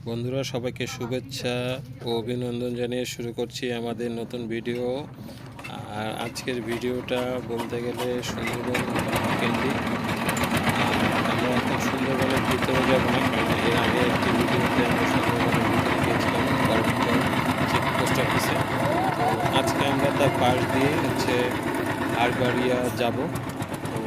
বন্ধুরা সবাইকে শুভেচ্ছা ও অভিনন্দন জানিয়ে শুরু করছি আমাদের নতুন ভিডিও। আর আজকের ভিডিওটা বলতে গেলে সুন্দরবন কেন্দ্রিক। আমরা এখন সুন্দরবনের ভিতরে যাব না, কারণ এর আগে একটি ভিডিওতে আমরা সুন্দরবনের ভিতরে গিয়েছিলাম করমজল চেকপোস্ট অফিসে। তো আজকে আমরা তার পাশ দিয়ে হারবাড়িয়া যাব। তো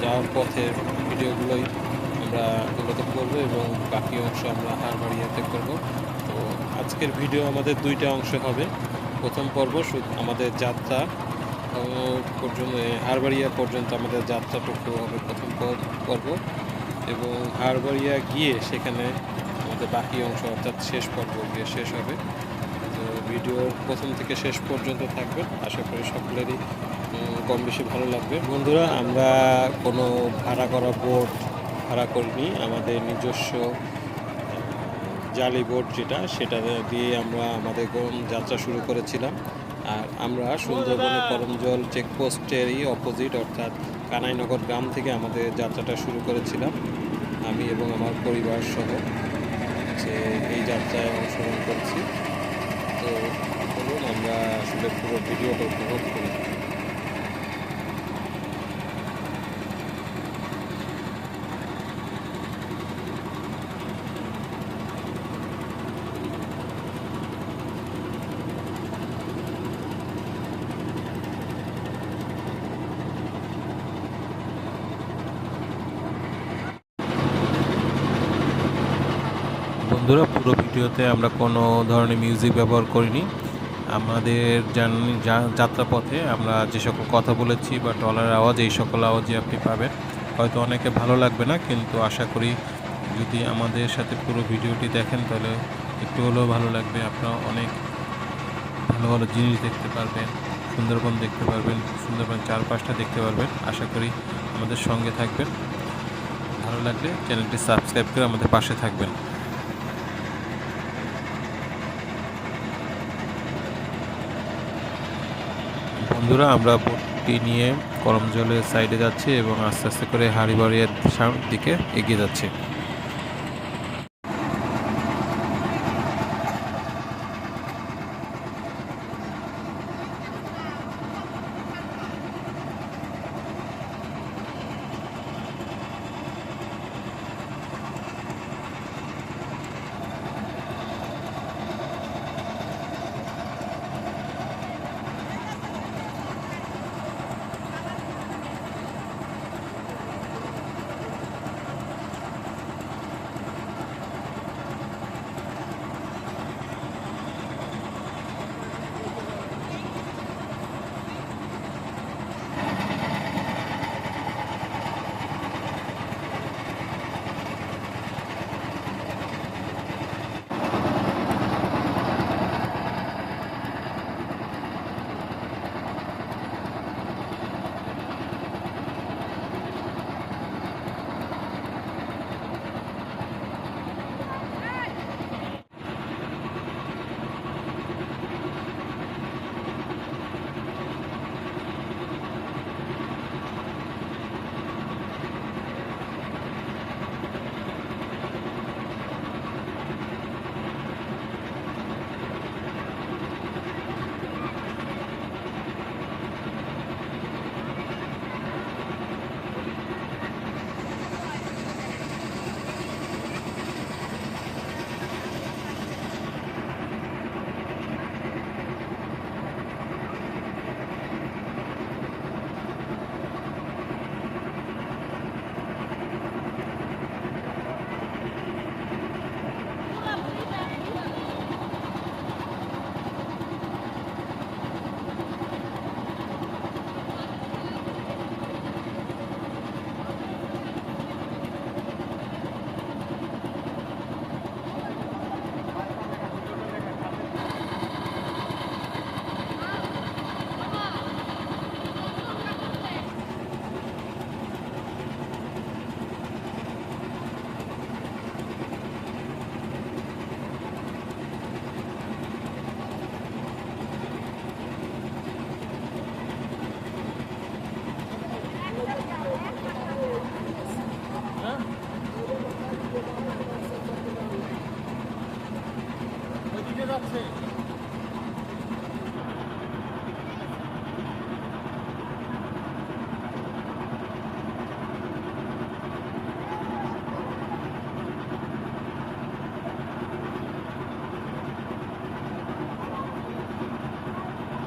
যাওয়ার পথের ভিডিওগুলোই আমরা মূলত করব এবং বাকি অংশ আমরা হারবাড়িয়াতে করব। তো আজকের ভিডিও আমাদের দুইটা অংশ হবে। প্রথম পর্ব আমাদের যাত্রা পর্যন্ত, হারবাড়িয়া পর্যন্ত আমাদের যাত্রাটুকু হবে প্রথম পর্ব, এবং হারবাড়িয়া গিয়ে সেখানে আমাদের বাকি অংশ অর্থাৎ শেষ পর্ব গিয়ে শেষ হবে। তো ভিডিওর প্রথম থেকে শেষ পর্যন্ত থাকবে, আশা করি সকলেরই কম বেশি ভালো লাগবে। বন্ধুরা, আমরা কোনো ভাড়া করা বোট ভাড়া করিনি, আমাদের নিজস্ব জালি বোট সেটা দিয়ে আমরা আমাদের যাত্রা শুরু করেছিলাম। আর আমরা সুন্দরবনের করমজল চেকপোস্টেরই অপোজিট অর্থাৎ কানাইনগর গ্রাম থেকে আমাদের যাত্রাটা শুরু করেছিলাম। আমি এবং আমার পরিবার সহ এই যাত্রায় অংশগ্রহণ করছি। তো বলুন, আমরা আসলে পুরো ভিডিওটা উপভোগ করি। বন্ধুরা, পুরো ভিডিওতে আমরা কোনো ধরনের মিউজিক ব্যবহার করিনি। আমাদের যাত্রাপথে আমরা যে সকল কথা বলেছি বা ট্রলারের আওয়াজ, এই সকল আওয়াজই আপনি পাবেন। হয়তো অনেকে ভালো লাগবে না, কিন্তু আশা করি যদি আমাদের সাথে পুরো ভিডিওটি দেখেন তাহলে একটু হলেও ভালো লাগবে। আপনারা অনেক ভালো ভালো জিনিস দেখতে পারবেন, সুন্দরবন দেখতে পারবেন, সুন্দরবন চারপাশটা দেখতে পারবেন। আশা করি আমাদের সঙ্গে থাকবেন। ভালো লাগলে চ্যানেলটি সাবস্ক্রাইব করে আমাদের পাশে থাকবেন। বন্ধুরা, আমরা বোটটি নিয়ে করমজলের সাইডে যাচ্ছি এবং আস্তে আস্তে করে হাড়িবাড়িয়ার দিকে এগিয়ে যাচ্ছি।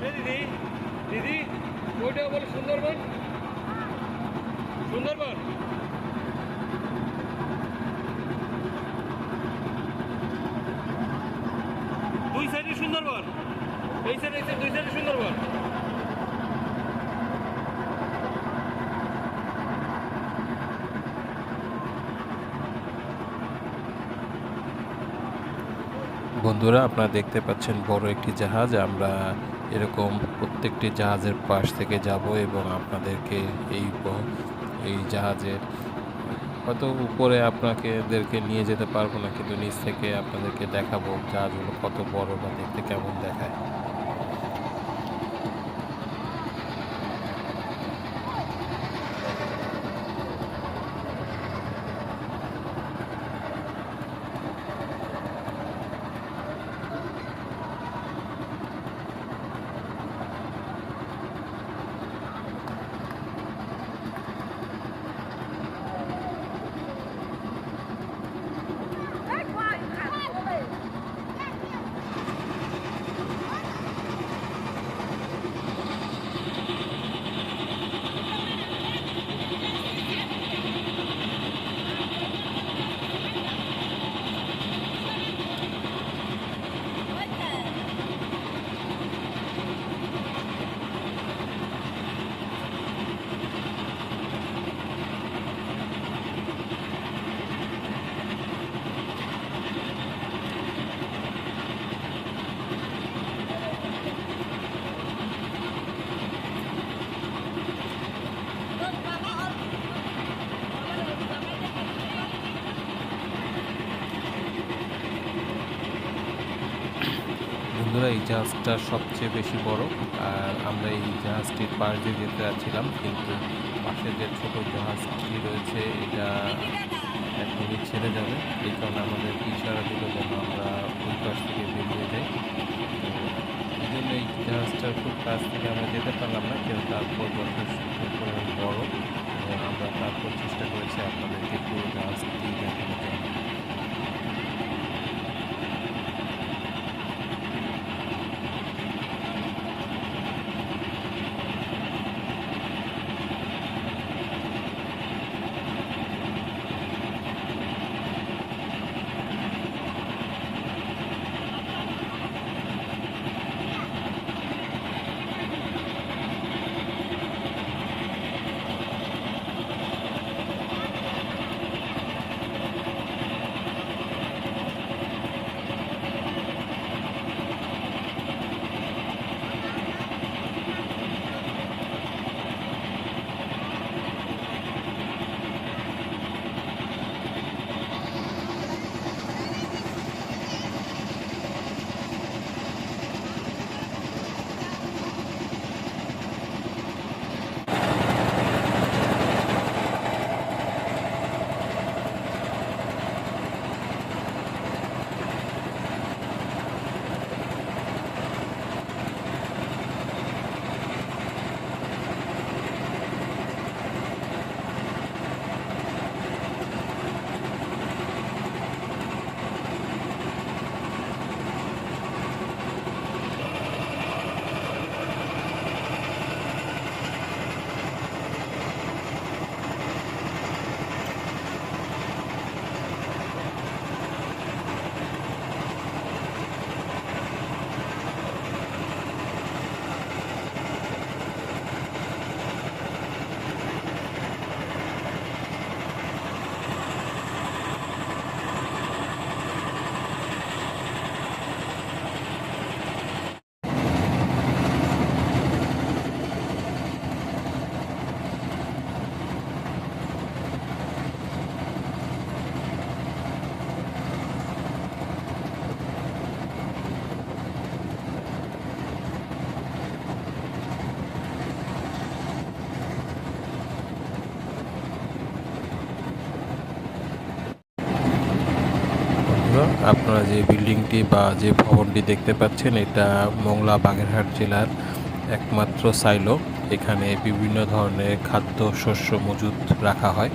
দিদি দিদি ওইটা বলে সুন্দরবন সুন্দরবন দুই সাইডে সুন্দরবন এই সাইডে দুই সাইডে সুন্দরবন বন্ধুরা আপনারা দেখতে পাচ্ছেন বড় একটি জাহাজ। আমরা এরকম প্রত্যেকটি জাহাজের পাশ থেকে যাব এবং আপনাদেরকে এই জাহাজের হয়তো উপরে আপনাদেরকে নিয়ে যেতে পারবো না, কিন্তু নিচ থেকে আপনাদেরকে দেখাবো জাহাজগুলো কত বড় বা দেখতে কেমন দেখায়। বন্ধুরা এই জাহাজটা সবচেয়ে বেশি বড়, আর আমরা এই জাহাজটির পাশ দিয়ে যেতে যাচ্ছিলাম, কিন্তু পাশে যে ছোট জাহাজটি রয়েছে এটা এখনই ছেড়ে যাবে। এই কারণে আমাদের ইশারা দিল যেন আমরা ওই পাশ থেকে বেরিয়ে যাই। এই জন্য এই জাহাজটার খুব কাছ থেকে আমরা যেতে পারলাম না, কিন্তু তারপর যথেষ্ট পরিমাণ বড় এবং আমরা তারপর চেষ্টা করেছি আপনাদেরকে পুরো জাহাজটি দেখানোর জন্য। আপনারা যে বিল্ডিংটি বা যে ভবনটি দেখতে পাচ্ছেন, এটা মোংলা বাগেরহাট জেলার একমাত্র সাইলো। এখানে বিভিন্ন ধরনের খাদ্য শস্য মজুত রাখা হয়।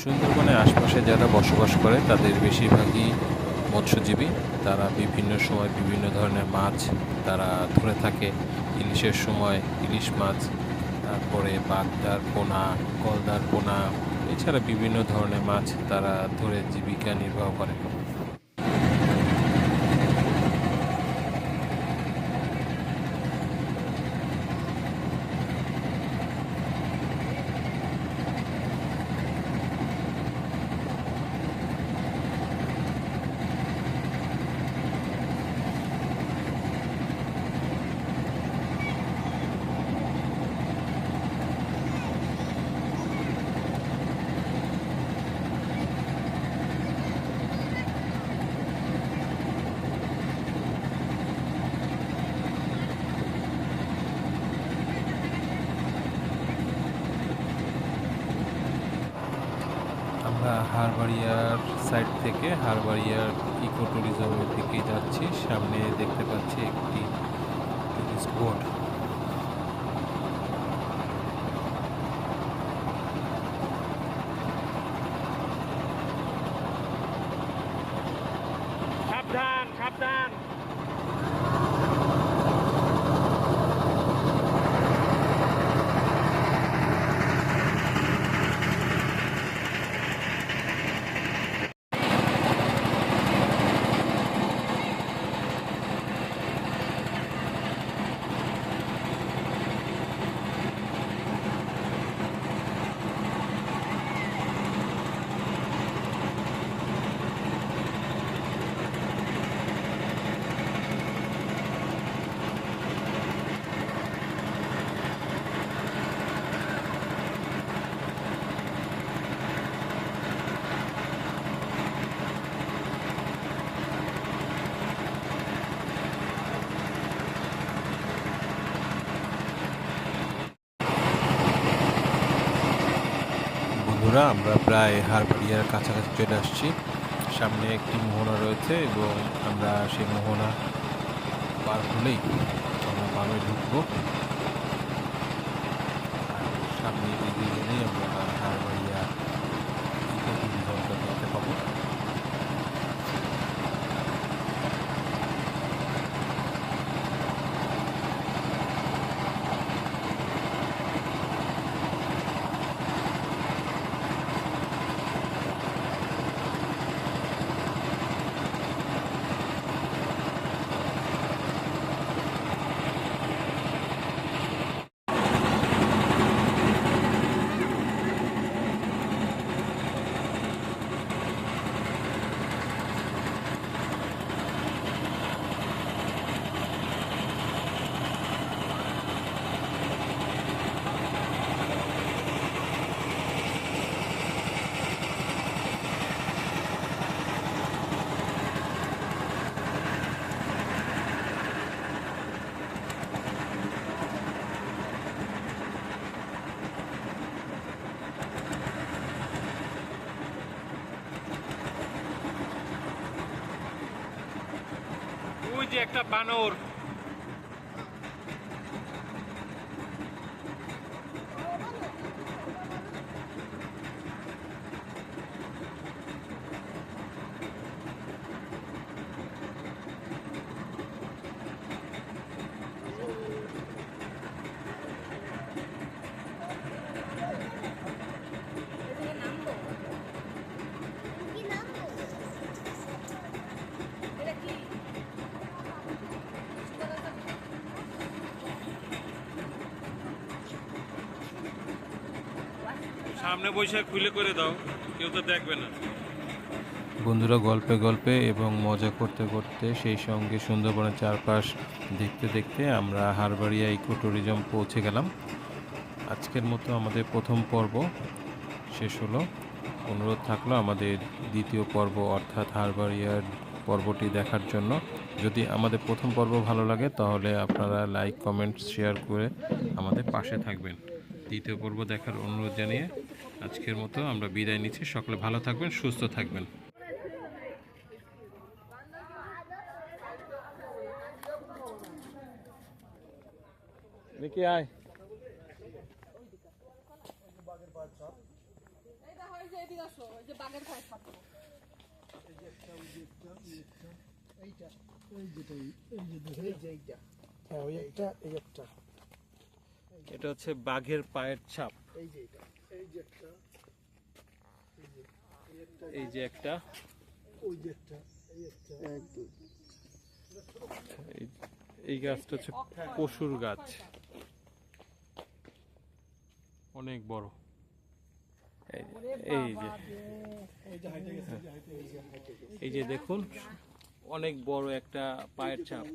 সুন্দরবনের আশপাশে যারা বসবাস করে তাদের বেশিরভাগই মৎস্যজীবী। তারা বিভিন্ন সময় বিভিন্ন ধরনের মাছ তারা ধরে থাকে। ইলিশের সময় ইলিশ মাছ, তারপরে বাগদার পোনা, গলদার পোনা, এছাড়া বিভিন্ন ধরনের মাছ তারা ধরে জীবিকা নির্বাহ করে। আমরা হারবাড়িয়ার সাইড থেকে হারবাড়িয়ার ইকো ট্যুরিজমের দিকে যাচ্ছি। সামনে দেখতে পাচ্ছি একটি টুরিস্ট বোট। সাবধান সাবধান। বন্ধুরা, আমরা প্রায় হারবাড়িয়ার কাছাকাছি চলে আসছি। সামনে একটি মোহনা রয়েছে এবং আমরা সেই মোহনা পার হলেই আমরা বামে ঢুকবো। সামনে এগিয়ে গেলেই আমরা হারবাড়িয়া ইকো ট্যুরিজমটা দেখতে পাবো। ওই যে একটা বানর। সামনে বসে খুলে করে দাও, কেউ তো দেখবে না। বন্ধুরা, গল্পে গল্পে এবং মজা করতে করতে সেই সঙ্গে সুন্দরবনের চারপাশ দেখতে দেখতে আমরা হারবাড়িয়া ইকো ট্যুরিজম পৌঁছে গেলাম। আজকের মতো আমাদের প্রথম পর্ব শেষ হলো। অনুরোধ থাকলো আমাদের দ্বিতীয় পর্ব অর্থাৎ হারবারিয়ার পর্বটি দেখার জন্য। যদি আমাদের প্রথম পর্ব ভালো লাগে তাহলে আপনারা লাইক কমেন্ট শেয়ার করে আমাদের পাশে থাকবেন। দ্বিতীয় পর্ব দেখার অনুরোধ জানিয়ে আজকের মতো আমরা বিদায় নিচ্ছি। সকলে ভালো থাকবেন, সুস্থ থাকবেন। আয় এটা হচ্ছে বাঘের পায়ের ছাপ। এই যে একটা, এই গাছটা হচ্ছে পশুর গাছ, অনেক বড়। এই যে দেখুন অনেক বড় একটা পায়ের ছাপ।